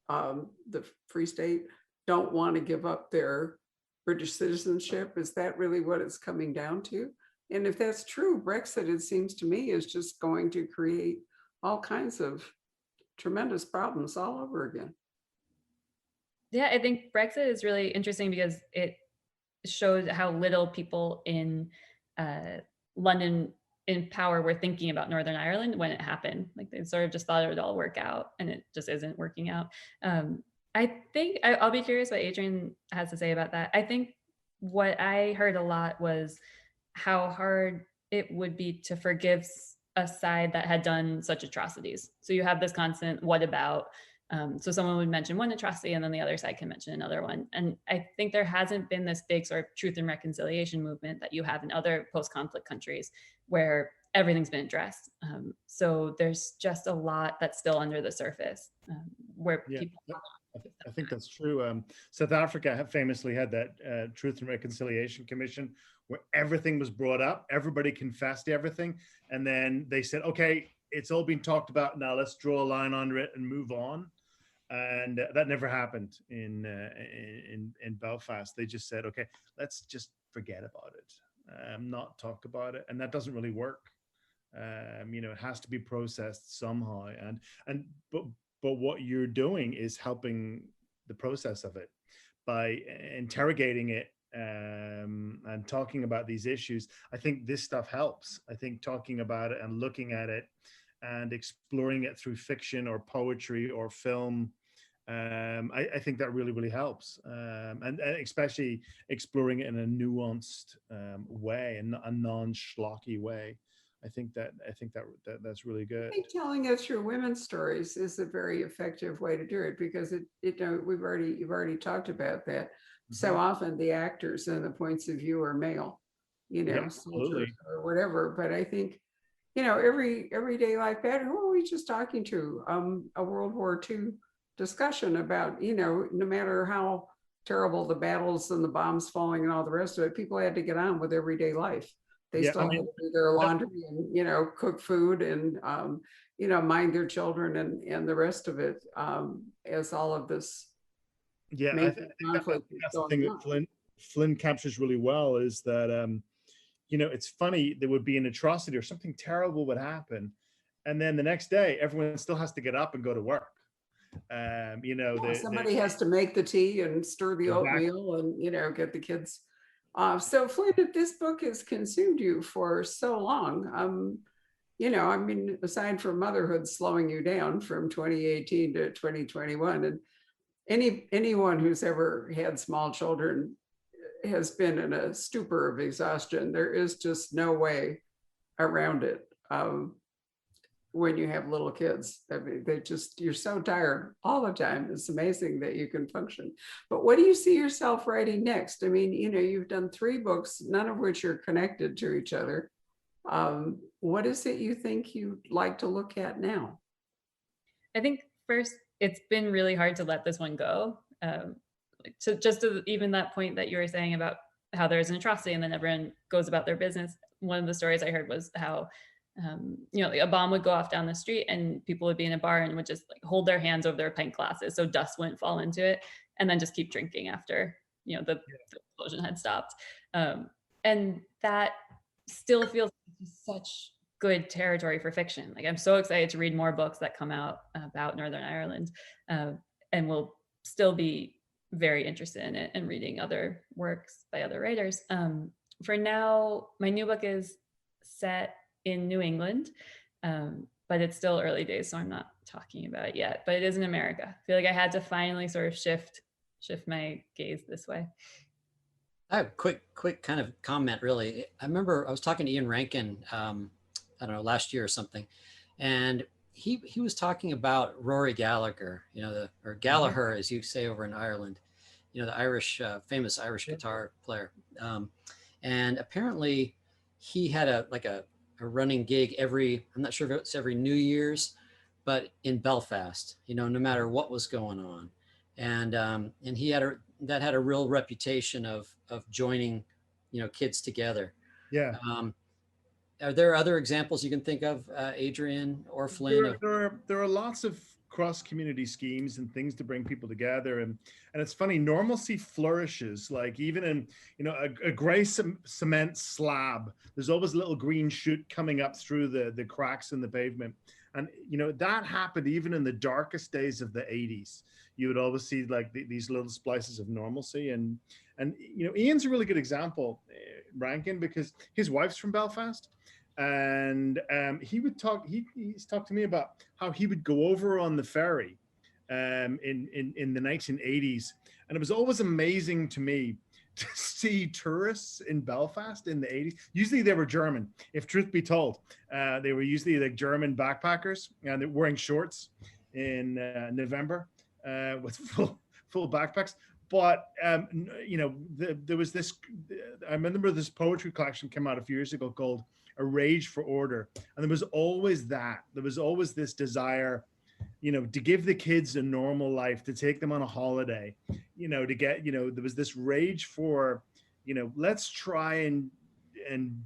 the Free State don't want to give up their British citizenship. Is that really what it's coming down to? And if that's true, Brexit, it seems to me, is just going to create all kinds of tremendous problems all over again. Yeah, I think Brexit is really interesting because it shows how little people in London in power were thinking about Northern Ireland when it happened. Like they sort of just thought it would all work out, and it just isn't working out. I think I'll be curious what Adrian has to say about that. I think what I heard a lot was how hard it would be to forgive a side that had done such atrocities. So you have this constant what about. So someone would mention one atrocity and then the other side can mention another one. And I think there hasn't been this big sort of truth and reconciliation movement that you have in other post-conflict countries where everything's been addressed. So there's just a lot that's still under the surface where people. I think that's true. South Africa famously had that Truth and Reconciliation Commission where everything was brought up, everybody confessed everything, and then they said, okay, it's all been talked about, now let's draw a line under it and move on. And that never happened in Belfast. They just said, okay, let's just forget about it, not talk about it, and that doesn't really work. It has to be processed somehow, but what you're doing is helping the process of it by interrogating it and talking about these issues. I think this stuff helps. I think talking about it and looking at it and exploring it through fiction or poetry or film, I think that really, really helps. And especially exploring it in a nuanced way and a non-schlocky way. I think that's really good. I think telling it through women's stories is a very effective way to do it because you've already talked about that. Mm-hmm. So often the actors and the points of view are male, soldiers or whatever. But I think, everyday life better. Who are we just talking to? A World War II discussion about, no matter how terrible the battles and the bombs falling and all the rest of it, people had to get on with everyday life. They still had to do their laundry and, cook food and, mind their children and the rest of it as all of this. Yeah, I think that's the thing that Flynn captures really well is that, it's funny, there would be an atrocity or something terrible would happen. And then the next day, everyone still has to get up and go to work. Somebody has to make the tea and stir the oatmeal and, get the kids. So Flynn, if this book has consumed you for so long, aside from motherhood slowing you down from 2018 to 2021, and anyone who's ever had small children has been in a stupor of exhaustion. There is just no way around it. When you have little kids, I mean, you're so tired all the time. It's amazing that you can function. But what do you see yourself writing next? I mean, you've done 3 books, none of which are connected to each other. What is it you think you'd like to look at now? I think first, it's been really hard to let this one go. So just to even that point that you were saying about how there's an atrocity and then everyone goes about their business. One of the stories I heard was how a bomb would go off down the street and people would be in a bar and would just like hold their hands over their pint glasses so dust wouldn't fall into it, and then just keep drinking after the explosion had stopped. And that still feels like such good territory for fiction. Like I'm so excited to read more books that come out about Northern Ireland, and will still be very interested in it and reading other works by other writers. For now, my new book is set in New England, but it's still early days, so I'm not talking about it yet, but it is in America. I feel like I had to finally sort of shift my gaze this way. I have a quick kind of comment, really. I remember I was talking to Ian Rankin, I don't know, last year or something, and he was talking about Rory Gallagher, or Gallagher, as you say over in Ireland, the Irish, famous Irish guitar player. And apparently he had a running gig I'm not sure if it's every New Year's, but in Belfast, no matter what was going on. And he had that had a real reputation of joining, kids together. Yeah. Are there other examples you can think of, Adrian or Flynn? There are lots of cross-community schemes and things to bring people together. And it's funny, normalcy flourishes, like even in, you know, a gray cement slab, there's always a little green shoot coming up through the cracks in the pavement. And, you know, that happened even in the darkest days of the 80s. You would always see like these little splices of normalcy. And, you know, Ian's a really good example, Rankin, because his wife's from Belfast. And he would talk, he's talked to me about how he would go over on the ferry in the 1980s. And it was always amazing to me to see tourists in Belfast in the 80s. Usually they were German, if truth be told. They were usually like German backpackers, and they're wearing shorts in November with full backpacks. But, you know, there was this, I remember this poetry collection came out a few years ago called A Rage for Order. And there was always that. There was always this desire, you know, to give the kids a normal life, to take them on a holiday, you know, to get, you know, there was this rage for, you know, let's try and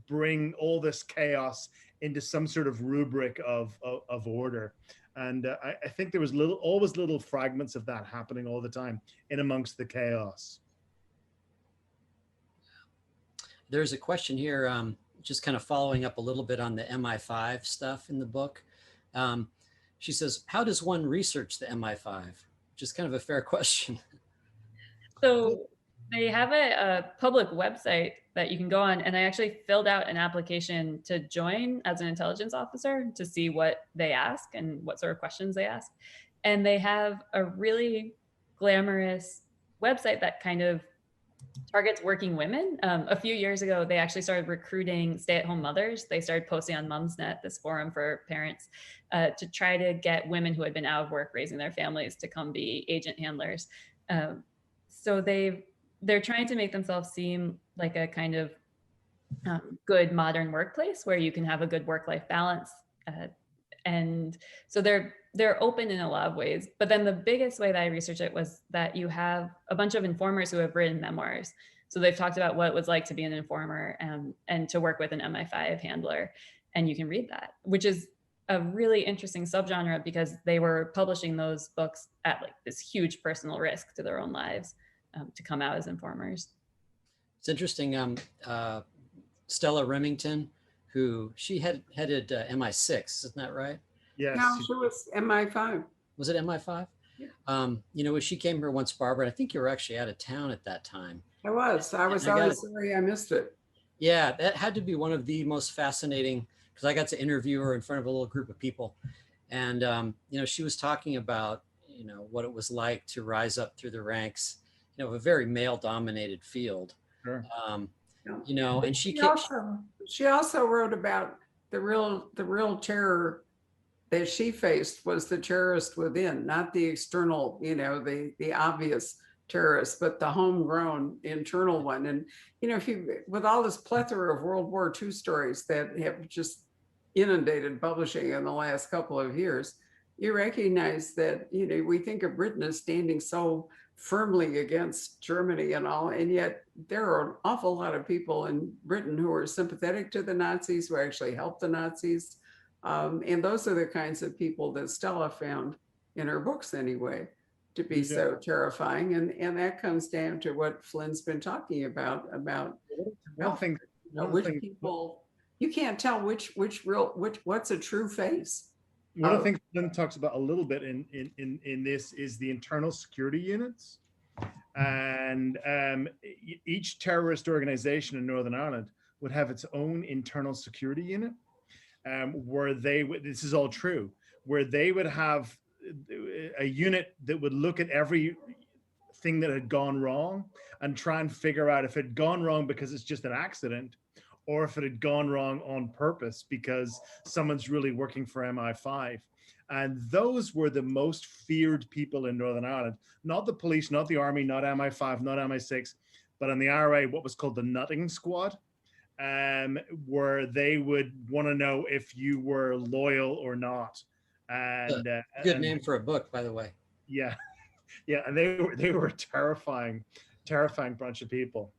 bring all this chaos into some sort of rubric of order. And I think there was always little fragments of that happening all the time in amongst the chaos. There's a question here, just kind of following up a little bit on the MI5 stuff in the book. She says, how does one research the MI5? Which is kind of a fair question. So they have a public website that you can go on, and I actually filled out an application to join as an intelligence officer to see what they ask and what sort of questions they ask. And they have a really glamorous website that kind of targets working women. A few years ago, they actually started recruiting stay-at-home mothers. They started posting on Mumsnet, this forum for parents, to try to get women who had been out of work raising their families to come be agent handlers. So they're trying to make themselves seem like a kind of good modern workplace where you can have a good work-life balance. And so they're open in a lot of ways. But then the biggest way that I researched it was that you have a bunch of informers who have written memoirs. So they've talked about what it was like to be an informer and to work with an MI5 handler. And you can read that, which is a really interesting subgenre because they were publishing those books at like this huge personal risk to their own lives to come out as informers. It's interesting. Stella Remington, who she headed MI6, isn't that right? Yes. No, she was MI5. Was it MI5? Yeah. You know, she came here once, Barbara, and I think you were actually out of town at that time. I was always sorry I missed it. Yeah, that had to be one of the most fascinating, because I got to interview her in front of a little group of people. And, you know, she was talking about, you know, what it was like to rise up through the ranks, you know, of a very male dominated field. Sure. You know, and she also wrote about the real terror that she faced was the terrorist within, not the external, you know, the obvious terrorist, but the homegrown internal one. And, you know, with all this plethora of World War II stories that have just inundated publishing in the last couple of years, you recognize that, you know, we think of Britain as standing so firmly against Germany and all, and yet there are an awful lot of people in Britain who are sympathetic to the Nazis, who actually helped the Nazis. And those are the kinds of people that Stella found in her books anyway, to be so terrifying. And that comes down to what Flynn's been talking about which people, you can't tell what's a true face. One of the things Flynn talks about a little bit in this is the internal security units. And each terrorist organization in Northern Ireland would have its own internal security unit, where this is all true, where they would have a unit that would look at everything that had gone wrong and try and figure out if it had gone wrong because it's just an accident, or if it had gone wrong on purpose because someone's really working for MI5. And those were the most feared people in Northern Ireland, not the police, not the army, not MI5, not MI6, but in the IRA, what was called the nutting squad, where they would want to know if you were loyal or not. And good name for a book, by the way. Yeah. Yeah. And they were a terrifying bunch of people.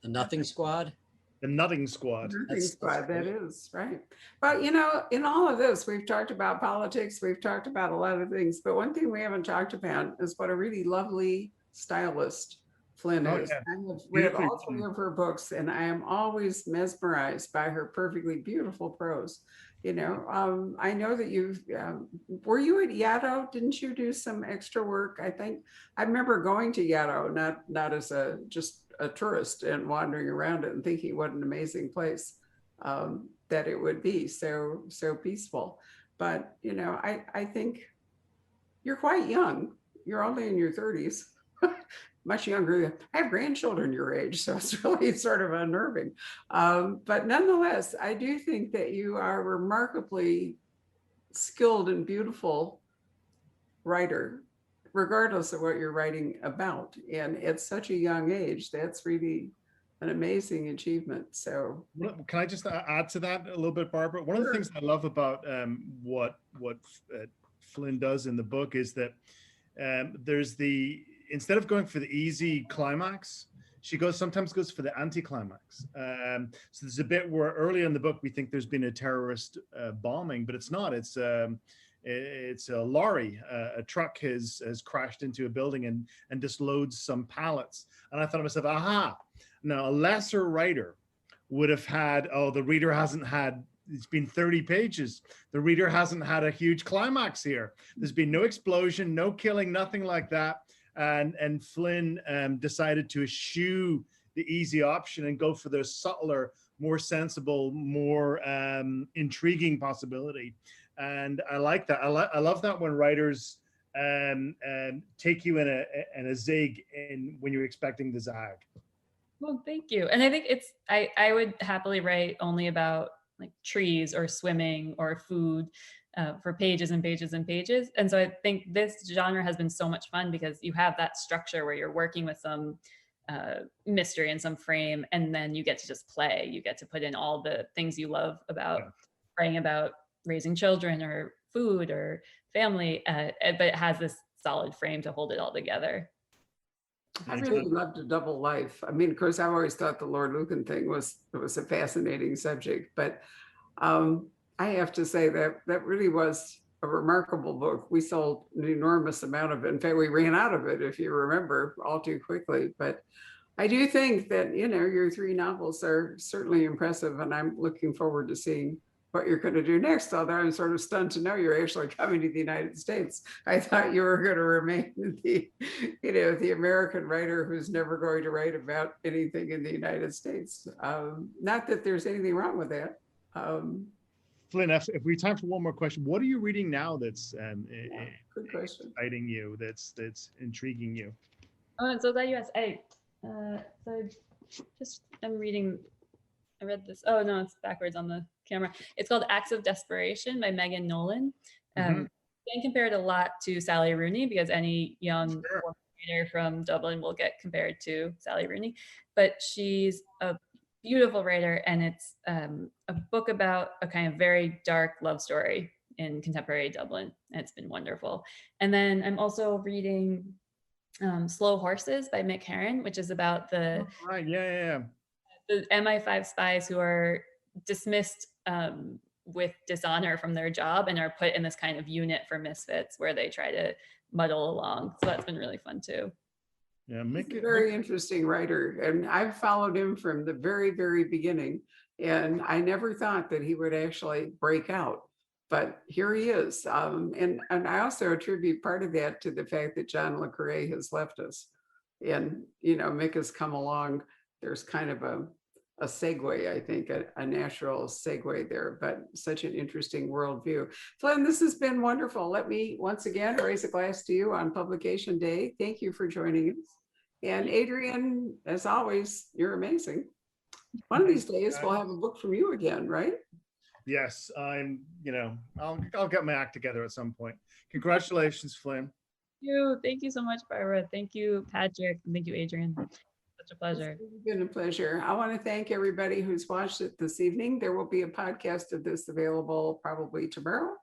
The Nothing Squad? The Nutting Squad. Nothing That's squad, that great. is right. But you know, in all of this, we've talked about politics, we've talked about a lot of things, but one thing we haven't talked about is what a really lovely stylist Flynn Oh is. yeah, I have read beautifully all three written. of her books, and I am always mesmerized by her perfectly beautiful prose. You know, I know that were you at Yaddo? Didn't you do some extra work? I think I remember going to Yaddo, not as just a tourist and wandering around it and thinking what an amazing place that it would be, so peaceful. But you know, I think you're quite young. You're only in your 30s. Much younger. I have grandchildren your age, so it's really sort of unnerving. But nonetheless, I do think that you are a remarkably skilled and beautiful writer, regardless of what you're writing about. And at such a young age, that's really an amazing achievement. So Can I just add to that a little bit, Barbara? One of the sure. things I love about what Flynn does in the book is that there's instead of going for the easy climax, she sometimes goes for the anticlimax. So there's a bit where early in the book we think there's been a terrorist bombing, but it's not. It's a lorry, a truck has crashed into a building and disloads some pallets. And I thought to myself, aha! Now a lesser writer would have had, oh, the reader hasn't had. It's been 30 pages. The reader hasn't had a huge climax here. There's been no explosion, no killing, nothing like that. And Flynn decided to eschew the easy option and go for the subtler, more sensible, more intriguing possibility. And I like that. I love that when writers take you in a zig when you're expecting the zag. Well, thank you. And I think I would happily write only about like trees or swimming or food for pages and pages and pages. And so I think this genre has been so much fun because you have that structure where you're working with some mystery and some frame, and then you get to just play. You get to put in all the things you love about writing about raising children or food or family, but it has this solid frame to hold it all together. I really loved A Double Life. I mean, of course, I've always thought the Lord Lucan thing was a fascinating subject, but I have to say that really was a remarkable book. We sold an enormous amount of it. In fact, we ran out of it, if you remember, all too quickly. But I do think that, you know, your three novels are certainly impressive, and I'm looking forward to seeing what you're going to do next, although I'm sort of stunned to know you're actually coming to the United States. I thought you were going to remain the American writer who's never going to write about anything in the United States. Not that there's anything wrong with that. Flynn, if we have time for one more question, what are you reading now that's good question. exciting you, that's intriguing you? Oh, I'm so glad you asked. I read this. Oh no, it's backwards on the camera. It's called Acts of Desperation by Megan Nolan. Being compared a lot to Sally Rooney because any young reader from Dublin will get compared to Sally Rooney, but she's a beautiful writer, and it's a book about a kind of very dark love story in contemporary Dublin, and it's been wonderful. And then I'm also reading Slow Horses by Mick Herron, which is about the the MI5 spies who are dismissed with dishonor from their job and are put in this kind of unit for misfits where they try to muddle along. So that's been really fun too. Yeah, He's a very interesting writer, and I've followed him from the very, very beginning. And I never thought that he would actually break out, but here he is. And I also attribute part of that to the fact that John Le Carre has left us, and you know, Mick has come along. There's kind of a segue, I think, a natural segue there, but such an interesting worldview. Flynn, this has been wonderful. Let me once again raise a glass to you on Publication Day. Thank you for joining us. And Adrian, as always, you're amazing. One of these days we'll have a book from you again, right? Yes, I'll get my act together at some point. Congratulations, Flynn. Thank you so much, Barbara. Thank you, Patrick. And thank you, Adrian. Such a pleasure. It's been a pleasure. I want to thank everybody who's watched it this evening. There will be a podcast of this available probably tomorrow.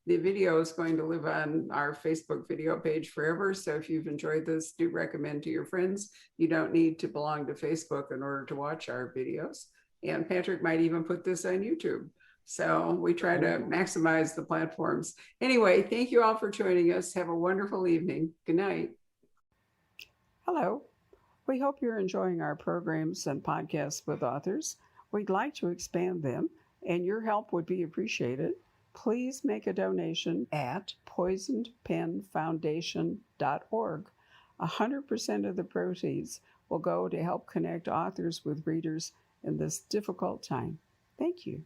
The video is going to live on our Facebook video page forever. So if you've enjoyed this, do recommend to your friends. You don't need to belong to Facebook in order to watch our videos. And Patrick might even put this on YouTube. So we try to maximize the platforms. Anyway, thank you all for joining us. Have a wonderful evening. Good night. Hello. We hope you're enjoying our programs and podcasts with authors. We'd like to expand them, and your help would be appreciated. Please make a donation at poisonedpenfoundation.org. 100% of the proceeds will go to help connect authors with readers in this difficult time. Thank you.